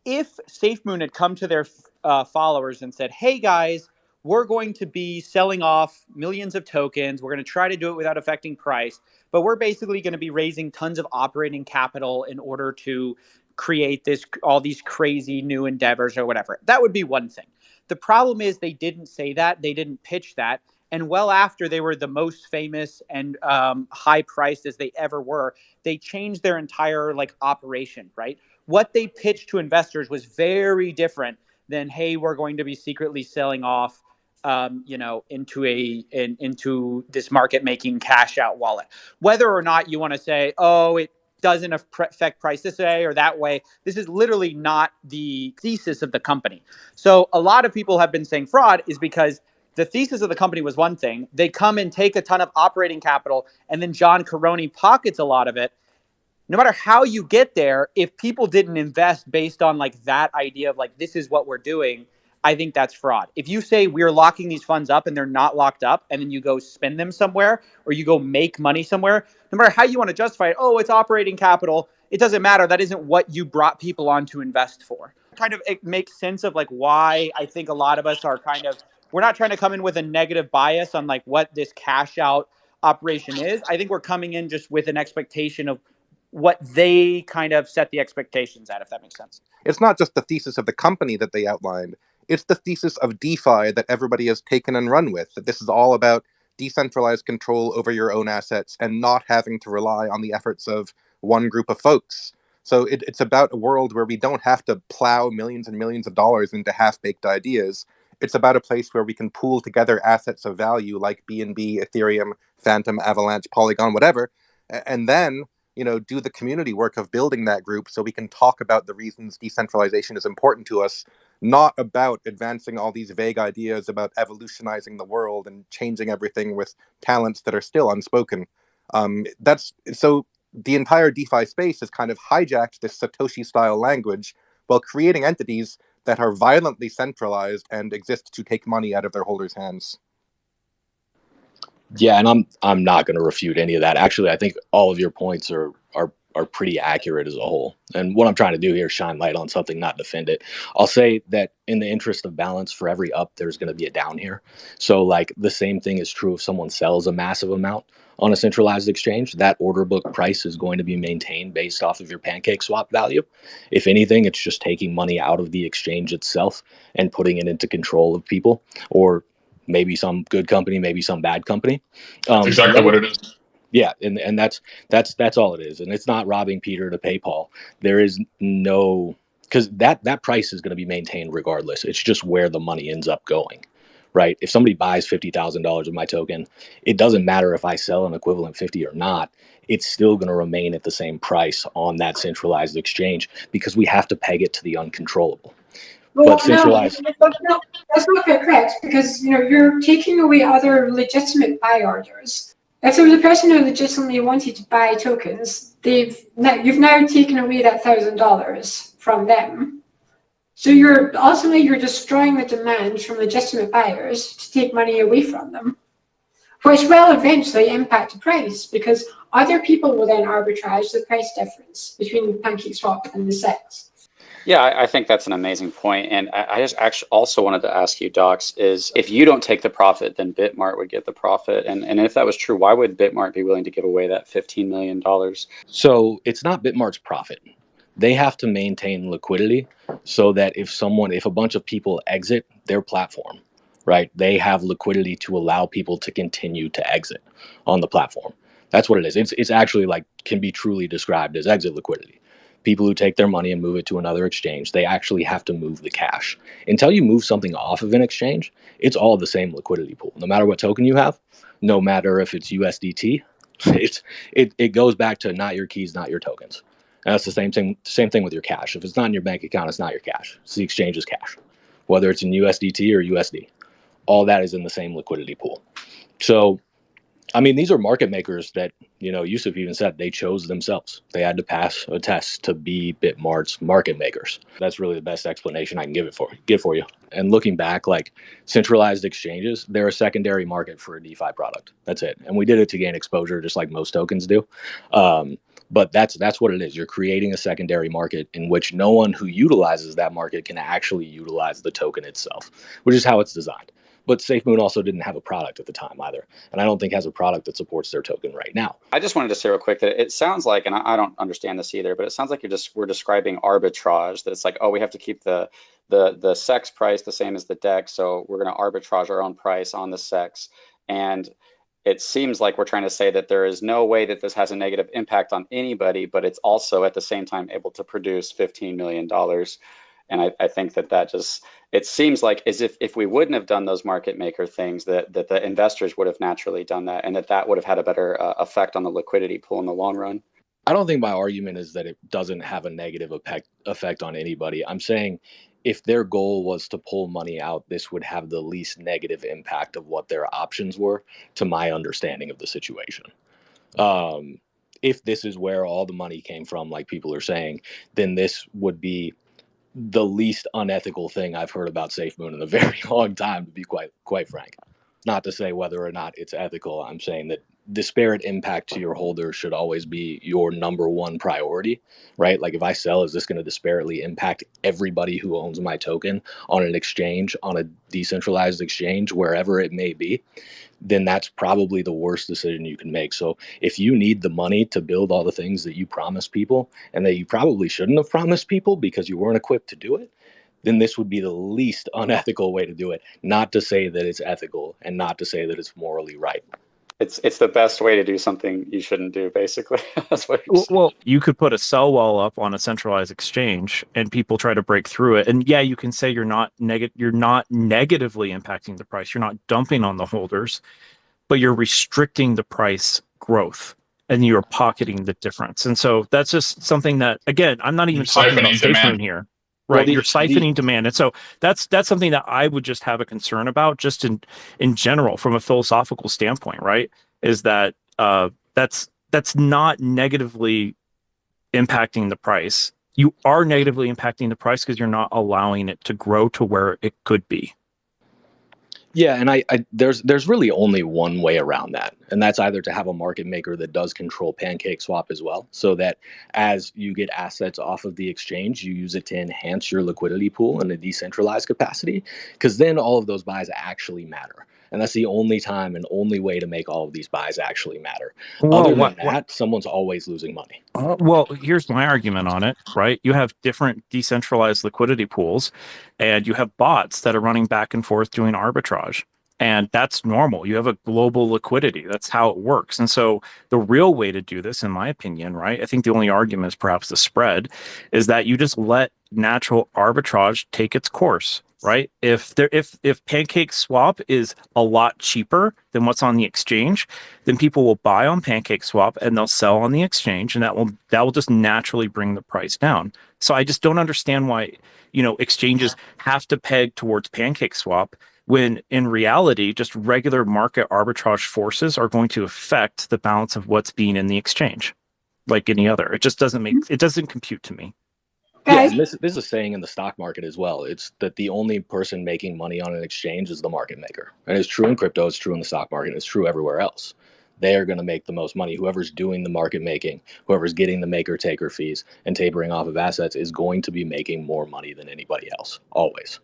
if Safemoon had come to their followers and said, hey guys, we're going to be selling off millions of tokens. We're going to try to do it without affecting price, but we're basically going to be raising tons of operating capital in order to create all these crazy new endeavors or whatever. That would be one thing. The problem is they didn't say that. They didn't pitch that. And well after they were the most famous and high priced as they ever were, they changed their entire operation, right? What they pitched to investors was very different than, hey, we're going to be secretly selling off into this market making cash out wallet. Whether or not you want to say, oh, it doesn't affect price this way or that way, this is literally not the thesis of the company. So a lot of people have been saying fraud is because the thesis of the company was one thing. They come and take a ton of operating capital, and then John Karony pockets a lot of it. No matter how you get there, if people didn't invest based on that idea of this is what we're doing, I think that's fraud. If you say we're locking these funds up and they're not locked up, and then you go spend them somewhere or you go make money somewhere, no matter how you want to justify it, oh, it's operating capital, it doesn't matter. That isn't what you brought people on to invest for. Kind of it makes sense of why I think a lot of us are we're not trying to come in with a negative bias on what this cash out operation is. I think we're coming in just with an expectation of what they kind of set the expectations at, if that makes sense. It's not just the thesis of the company that they outlined. It's the thesis of DeFi that everybody has taken and run with, that this is all about decentralized control over your own assets and not having to rely on the efforts of one group of folks. So it's about a world where we don't have to plow millions and millions of dollars into half-baked ideas. It's about a place where we can pool together assets of value like BNB, Ethereum, Phantom, Avalanche, Polygon, whatever, and then do the community work of building that group so we can talk about the reasons decentralization is important to us, not about advancing all these vague ideas about evolutionizing the world and changing everything with talents that are still unspoken. So the entire DeFi space has kind of hijacked this Satoshi-style language while creating entities that are violently centralized and exist to take money out of their holders' hands. Yeah, and I'm not going to refute any of that. Actually, I think all of your points are pretty accurate as a whole. And what I'm trying to do here is shine light on something, not defend it. I'll say that in the interest of balance, for every up, there's going to be a down here. So the same thing is true if someone sells a massive amount on a centralized exchange. That order book price is going to be maintained based off of your pancake swap value. If anything, it's just taking money out of the exchange itself and putting it into control of people, or maybe some good company, maybe some bad company. That's exactly what it is. Yeah, and that's all it is. And it's not robbing Peter to pay Paul. There is no, because that price is going to be maintained regardless. It's just where the money ends up going, right? If somebody buys $50,000 of my token, it doesn't matter if I sell an equivalent 50 or not. It's still going to remain at the same price on that centralized exchange because we have to peg it to the uncontrollable. Well, but centralized. No, that's not correct, because you're taking away other legitimate buy orders. If there was a person who legitimately wanted to buy tokens, you've now taken away that $1,000 from them. So you're destroying the demand from legitimate buyers to take money away from them, which will eventually impact the price, because other people will then arbitrage the price difference between PancakeSwap and the SEX. Yeah, I think that's an amazing point. And I just actually also wanted to ask you, Docs, is if you don't take the profit, then Bitmart would get the profit. And if that was true, why would Bitmart be willing to give away that $15 million? So it's not Bitmart's profit. They have to maintain liquidity so that if a bunch of people exit their platform, right, they have liquidity to allow people to continue to exit on the platform. That's what it is. It's actually can be truly described as exit liquidity. People who take their money and move it to another exchange, they actually have to move the cash. Until you move something off of an exchange, it's all the same liquidity pool. No matter what token you have, no matter if it's USDT, it goes back to not your keys, not your tokens. And that's the same thing with your cash. If it's not in your bank account, it's not your cash. It's the exchange's cash, whether it's in USDT or USD. All that is in the same liquidity pool. So I mean, these are market makers that, Yusuf even said they chose themselves. They had to pass a test to be Bitmart's market makers. That's really the best explanation I can give for you. And looking back, like centralized exchanges, they're a secondary market for a DeFi product. That's it. And we did it to gain exposure, just like most tokens do. But that's what it is. You're creating a secondary market in which no one who utilizes that market can actually utilize the token itself, which is how it's designed. But Safemoon also didn't have a product at the time either, and I don't think has a product that supports their token right now. I just wanted to say real quick that it sounds like, and I don't understand this either, but it sounds like we're describing arbitrage. That it's like, oh, we have to keep the SEX price the same as the DEX, so we're going to arbitrage our own price on the SEX. And it seems like we're trying to say that there is no way that this has a negative impact on anybody, but it's also at the same time able to produce $15 million. And I think that just, it seems like as if we wouldn't have done those market maker things, that the investors would have naturally done that, and that would have had a better effect on the liquidity pool in the long run. I don't think my argument is that it doesn't have a negative effect on anybody. I'm saying if their goal was to pull money out, this would have the least negative impact of what their options were, to my understanding of the situation. If this is where all the money came from, like people are saying, then this would be the least unethical thing I've heard about Safemoon in a very long time, to be quite frank. Not to say whether or not it's ethical. I'm saying that disparate impact to your holders should always be your number one priority, right? Like if I sell, is this going to disparately impact everybody who owns my token on an exchange, on a decentralized exchange, wherever it may be? Then that's probably the worst decision you can make. So if you need the money to build all the things that you promised people and that you probably shouldn't have promised people because you weren't equipped to do it, then this would be the least unethical way to do it. Not to say that it's ethical and not to say that it's morally right. It's the best way to do something you shouldn't do, basically. That's what you're saying. Well, you could put a sell wall up on a centralized exchange and people try to break through it. And yeah, you can say you're not negatively impacting the price. You're not dumping on the holders, but you're restricting the price growth and you're pocketing the difference. And so that's just something that, again, I'm not even talking about Safemoon here. Right, you're siphoning demand, and so that's something that I would just have a concern about, just in general, from a philosophical standpoint. Right, is that that's not negatively impacting the price. You are negatively impacting the price because you're not allowing it to grow to where it could be. Yeah, and there's really only one way around that, and that's either to have a market maker that does control PancakeSwap as well, so that as you get assets off of the exchange, you use it to enhance your liquidity pool in a decentralized capacity, because then all of those buys actually matter. And that's the only time and only way to make all of these buys actually matter. Other than that, someone's always losing money. Well, here's my argument on it, right? You have different decentralized liquidity pools, and you have bots that are running back and forth doing arbitrage. And that's normal. You have a global liquidity. That's how it works. And so the real way to do this, in my opinion, right, I think the only argument is perhaps the spread, is that you just let natural arbitrage take its course. Right? If PancakeSwap is a lot cheaper than what's on the exchange, then people will buy on PancakeSwap and they'll sell on the exchange, and that will just naturally bring the price down. So I just don't understand why, exchanges have to peg towards PancakeSwap when in reality, just regular market arbitrage forces are going to affect the balance of what's being in the exchange, like any other. It just doesn't compute to me. Yeah, and this is a saying in the stock market as well. It's that the only person making money on an exchange is the market maker. And it's true in crypto, it's true in the stock market, it's true everywhere else. They are going to make the most money. Whoever's doing the market making, whoever's getting the maker taker fees and tapering off of assets is going to be making more money than anybody else, always.